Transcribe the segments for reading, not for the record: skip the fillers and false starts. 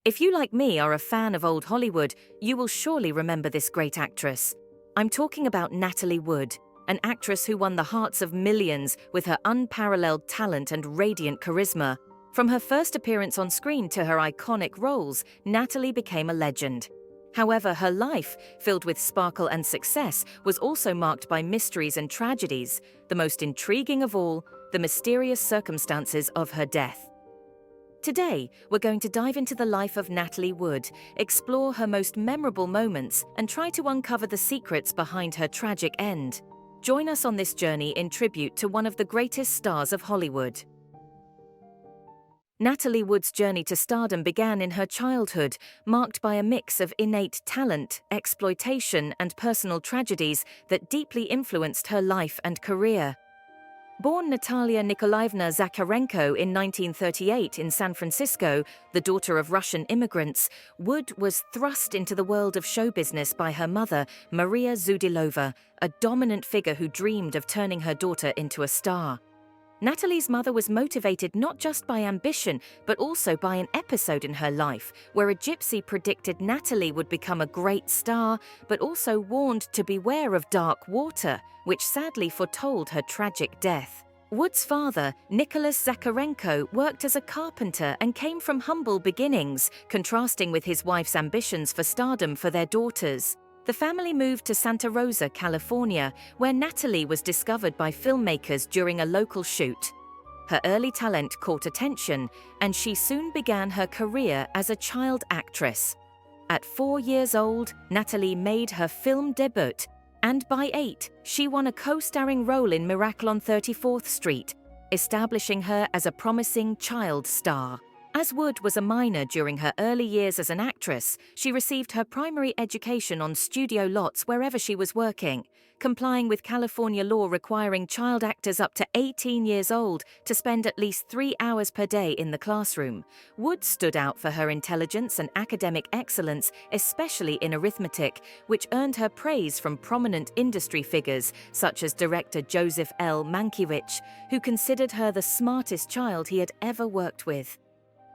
If you, like me, are a fan of old Hollywood, you will surely remember this great actress. I'm talking about Natalie Wood, an actress who won the hearts of millions with her unparalleled talent and radiant charisma. From her first appearance on screen to her iconic roles, Natalie became a legend. However, her life, filled with sparkle and success, was also marked by mysteries and tragedies, the most intriguing of all, the mysterious circumstances of her death. Today, we're going to dive into the life of Natalie Wood, explore her most memorable moments, and try to uncover the secrets behind her tragic end. Join us on this journey in tribute to one of the greatest stars of Hollywood. Natalie Wood's journey to stardom began in her childhood, marked by a mix of innate talent, exploitation, and personal tragedies that deeply influenced her life and career. Born Natalia Nikolaevna Zakharenko in 1938 in San Francisco, the daughter of Russian immigrants, Wood was thrust into the world of show business by her mother, Maria Zudilova, a dominant figure who dreamed of turning her daughter into a star. Natalie's mother was motivated not just by ambition, but also by an episode in her life where a gypsy predicted Natalie would become a great star, but also warned to beware of dark water, which sadly foretold her tragic death. Wood's father, Nicholas Zakharenko, worked as a carpenter and came from humble beginnings, contrasting with his wife's ambitions for stardom for their daughters. The family moved to Santa Rosa, California, where Natalie was discovered by filmmakers during a local shoot. Her early talent caught attention, and she soon began her career as a child actress. At 4 years old, Natalie made her film debut, and by 8, she won a co-starring role in Miracle on 34th Street, establishing her as a promising child star. As Wood was a minor during her early years as an actress, she received her primary education on studio lots wherever she was working, complying with California law requiring child actors up to 18 years old to spend at least 3 hours per day in the classroom. Wood stood out for her intelligence and academic excellence, especially in arithmetic, which earned her praise from prominent industry figures such as director Joseph L. Mankiewicz, who considered her the smartest child he had ever worked with.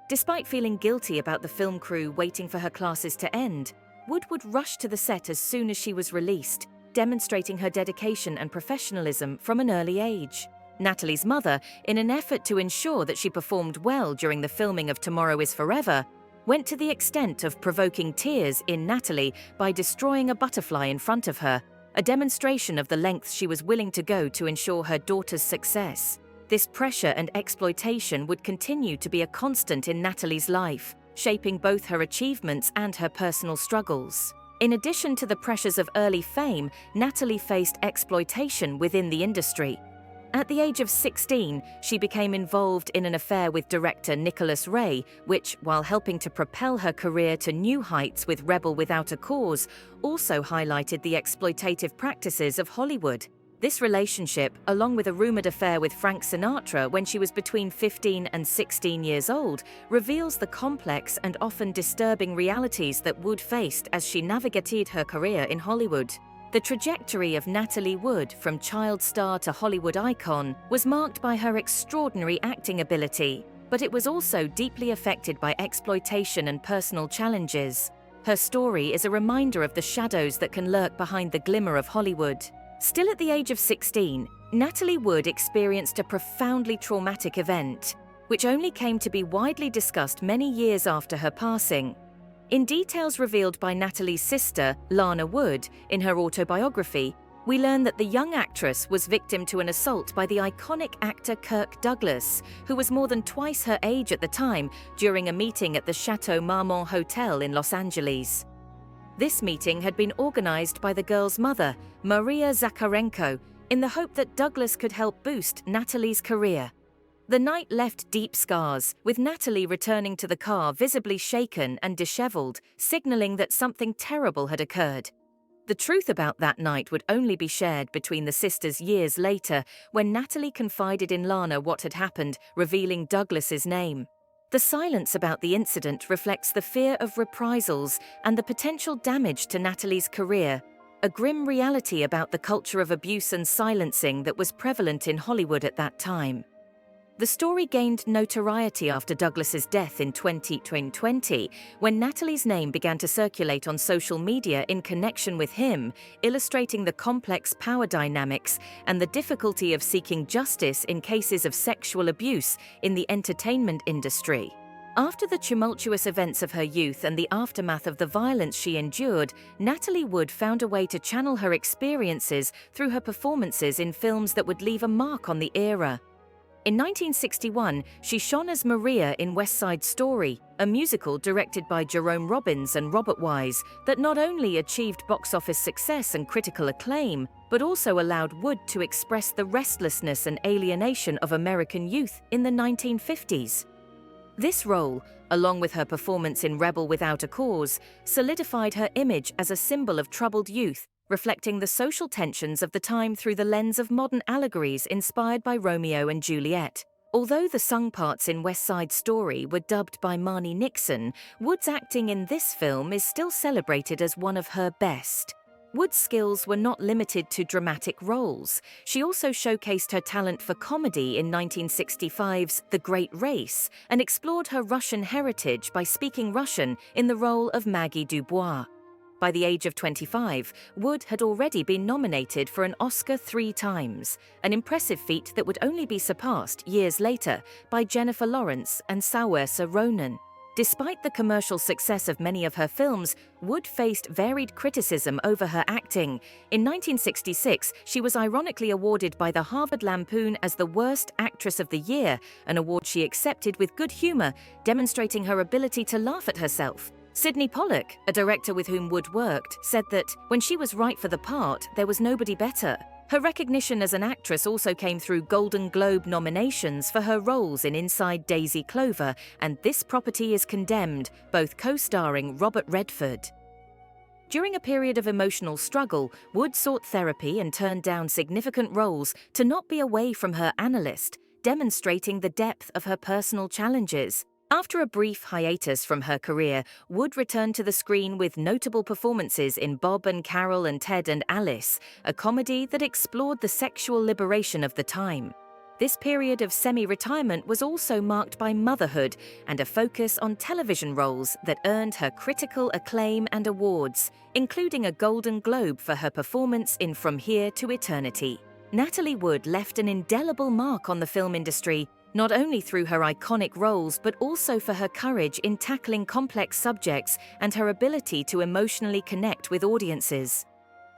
Despite feeling guilty about the film crew waiting for her classes to end, Wood would rush to the set as soon as she was released, demonstrating her dedication and professionalism from an early age. Natalie's mother, in an effort to ensure that she performed well during the filming of Tomorrow Is Forever, went to the extent of provoking tears in Natalie by destroying a butterfly in front of her, a demonstration of the lengths she was willing to go to ensure her daughter's success. This pressure and exploitation would continue to be a constant in Natalie's life, shaping both her achievements and her personal struggles. In addition to the pressures of early fame, Natalie faced exploitation within the industry. At the age of 16, she became involved in an affair with director Nicholas Ray, which, while helping to propel her career to new heights with Rebel Without a Cause, also highlighted the exploitative practices of Hollywood. This relationship, along with a rumored affair with Frank Sinatra when she was between 15 and 16 years old, reveals the complex and often disturbing realities that Wood faced as she navigated her career in Hollywood. The trajectory of Natalie Wood from child star to Hollywood icon was marked by her extraordinary acting ability, but it was also deeply affected by exploitation and personal challenges. Her story is a reminder of the shadows that can lurk behind the glimmer of Hollywood. Still at the age of 16, Natalie Wood experienced a profoundly traumatic event, which only came to be widely discussed many years after her passing. In details revealed by Natalie's sister, Lana Wood, in her autobiography, we learn that the young actress was victim to an assault by the iconic actor Kirk Douglas, who was more than twice her age at the time, during a meeting at the Chateau Marmont Hotel in Los Angeles. This meeting had been organized by the girl's mother, Maria Zakharenko, in the hope that Douglas could help boost Natalie's career. The night left deep scars, with Natalie returning to the car visibly shaken and disheveled, signaling that something terrible had occurred. The truth about that night would only be shared between the sisters years later, when Natalie confided in Lana what had happened, revealing Douglas's name. The silence about the incident reflects the fear of reprisals and the potential damage to Natalie's career, a grim reality about the culture of abuse and silencing that was prevalent in Hollywood at that time. The story gained notoriety after Douglas's death in 2020, when Natalie's name began to circulate on social media in connection with him, illustrating the complex power dynamics and the difficulty of seeking justice in cases of sexual abuse in the entertainment industry. After the tumultuous events of her youth and the aftermath of the violence she endured, Natalie Wood found a way to channel her experiences through her performances in films that would leave a mark on the era. In 1961, she shone as Maria in West Side Story, a musical directed by Jerome Robbins and Robert Wise that not only achieved box office success and critical acclaim, but also allowed Wood to express the restlessness and alienation of American youth in the 1950s. This role, along with her performance in Rebel Without a Cause, solidified her image as a symbol of troubled youth, reflecting the social tensions of the time through the lens of modern allegories inspired by Romeo and Juliet. Although the sung parts in West Side Story were dubbed by Marni Nixon, Wood's acting in this film is still celebrated as one of her best. Wood's skills were not limited to dramatic roles. She also showcased her talent for comedy in 1965's The Great Race and explored her Russian heritage by speaking Russian in the role of Maggie Dubois. By the age of 25, Wood had already been nominated for an Oscar 3 times, an impressive feat that would only be surpassed years later by Jennifer Lawrence and Saoirse Ronan. Despite the commercial success of many of her films, Wood faced varied criticism over her acting. In 1966, she was ironically awarded by the Harvard Lampoon as the Worst Actress of the Year, an award she accepted with good humor, demonstrating her ability to laugh at herself. Sydney Pollack, a director with whom Wood worked, said that when she was right for the part, there was nobody better. Her recognition as an actress also came through Golden Globe nominations for her roles in Inside Daisy Clover and This Property is Condemned, both co-starring Robert Redford. During a period of emotional struggle, Wood sought therapy and turned down significant roles to not be away from her analyst, demonstrating the depth of her personal challenges. After a brief hiatus from her career, Wood returned to the screen with notable performances in Bob and Carol and Ted and Alice, a comedy that explored the sexual liberation of the time. This period of semi-retirement was also marked by motherhood and a focus on television roles that earned her critical acclaim and awards, including a Golden Globe for her performance in From Here to Eternity. Natalie Wood left an indelible mark on the film industry, not only through her iconic roles but also for her courage in tackling complex subjects and her ability to emotionally connect with audiences.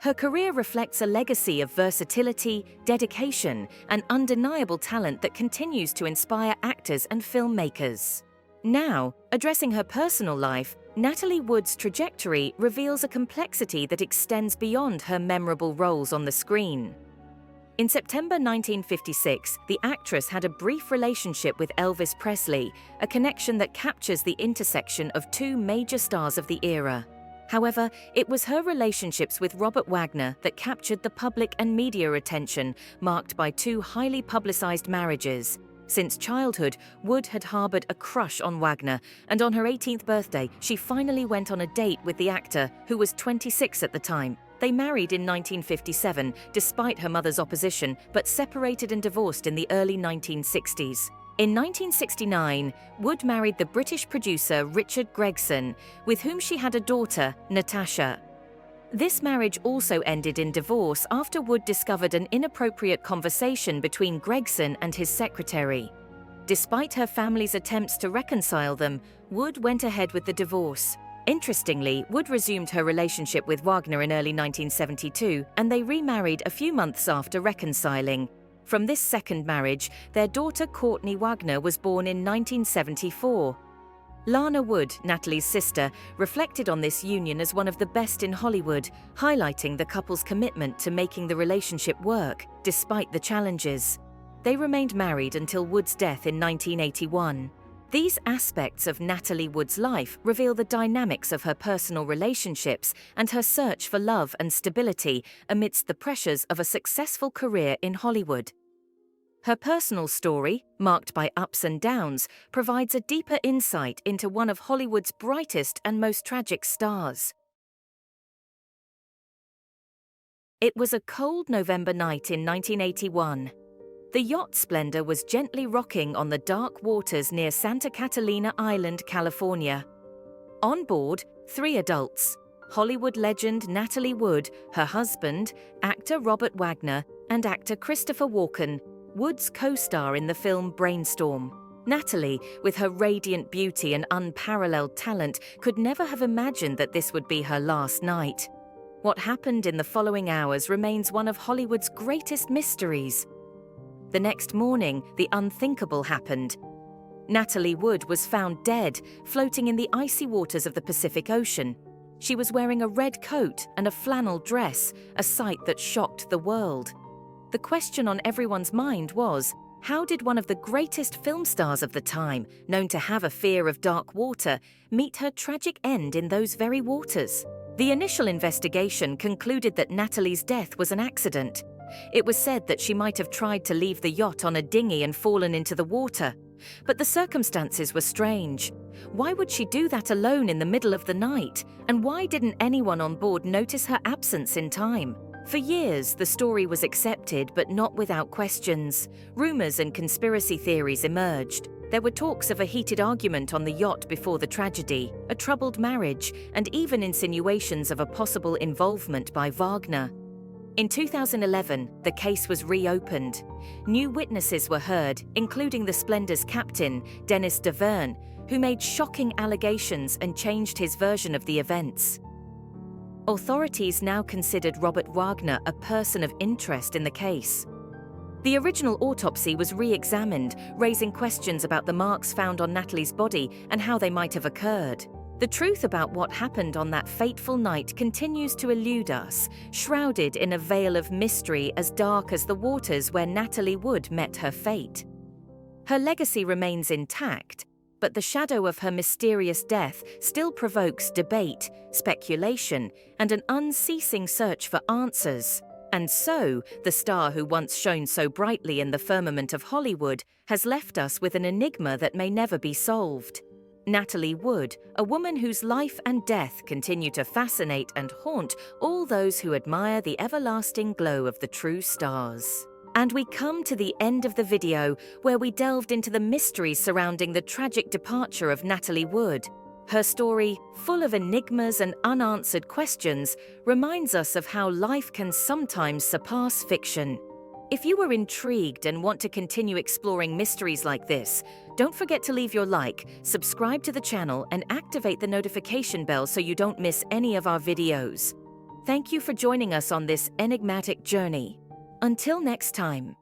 Her career reflects a legacy of versatility, dedication, and undeniable talent that continues to inspire actors and filmmakers. Now, addressing her personal life, Natalie Wood's trajectory reveals a complexity that extends beyond her memorable roles on the screen. In September 1956, the actress had a brief relationship with Elvis Presley, a connection that captures the intersection of two major stars of the era. However, it was her relationships with Robert Wagner that captured the public and media attention, marked by two highly publicized marriages. Since childhood, Wood had harbored a crush on Wagner, and on her 18th birthday, she finally went on a date with the actor, who was 26 at the time. They married in 1957, despite her mother's opposition, but separated and divorced in the early 1960s. In 1969, Wood married the British producer Richard Gregson, with whom she had a daughter, Natasha. This marriage also ended in divorce after Wood discovered an inappropriate conversation between Gregson and his secretary. Despite her family's attempts to reconcile them, Wood went ahead with the divorce. Interestingly, Wood resumed her relationship with Wagner in early 1972, and they remarried a few months after reconciling. From this second marriage, their daughter Courtney Wagner was born in 1974. Lana Wood, Natalie's sister, reflected on this union as one of the best in Hollywood, highlighting the couple's commitment to making the relationship work, despite the challenges. They remained married until Wood's death in 1981. These aspects of Natalie Wood's life reveal the dynamics of her personal relationships and her search for love and stability amidst the pressures of a successful career in Hollywood. Her personal story, marked by ups and downs, provides a deeper insight into one of Hollywood's brightest and most tragic stars. It was a cold November night in 1981. The yacht Splendor was gently rocking on the dark waters near Santa Catalina Island, California. On board, 3 adults: Hollywood legend Natalie Wood, her husband, actor Robert Wagner, and actor Christopher Walken, Wood's co-star in the film Brainstorm. Natalie, with her radiant beauty and unparalleled talent, could never have imagined that this would be her last night. What happened in the following hours remains one of Hollywood's greatest mysteries. The next morning, the unthinkable happened. Natalie Wood was found dead, floating in the icy waters of the Pacific Ocean. She was wearing a red coat and a flannel dress, a sight that shocked the world. The question on everyone's mind was, how did one of the greatest film stars of the time, known to have a fear of dark water, meet her tragic end in those very waters? The initial investigation concluded that Natalie's death was an accident. It was said that she might have tried to leave the yacht on a dinghy and fallen into the water. But the circumstances were strange. Why would she do that alone in the middle of the night? And why didn't anyone on board notice her absence in time? For years, the story was accepted, but not without questions. Rumors and conspiracy theories emerged. There were talks of a heated argument on the yacht before the tragedy, a troubled marriage, and even insinuations of a possible involvement by Wagner. In 2011, the case was reopened. New witnesses were heard, including the Splendor's captain, Denis Deverne, who made shocking allegations and changed his version of the events. Authorities now considered Robert Wagner a person of interest in the case. The original autopsy was re-examined, raising questions about the marks found on Natalie's body and how they might have occurred. The truth about what happened on that fateful night continues to elude us, shrouded in a veil of mystery as dark as the waters where Natalie Wood met her fate. Her legacy remains intact, but the shadow of her mysterious death still provokes debate, speculation, and an unceasing search for answers. And so, the star who once shone so brightly in the firmament of Hollywood has left us with an enigma that may never be solved. Natalie Wood, a woman whose life and death continue to fascinate and haunt all those who admire the everlasting glow of the true stars. And we come to the end of the video, where we delved into the mysteries surrounding the tragic departure of Natalie Wood. Her story, full of enigmas and unanswered questions, reminds us of how life can sometimes surpass fiction. If you are intrigued and want to continue exploring mysteries like this, don't forget to leave your like, subscribe to the channel, and activate the notification bell so you don't miss any of our videos. Thank you for joining us on this enigmatic journey. Until next time.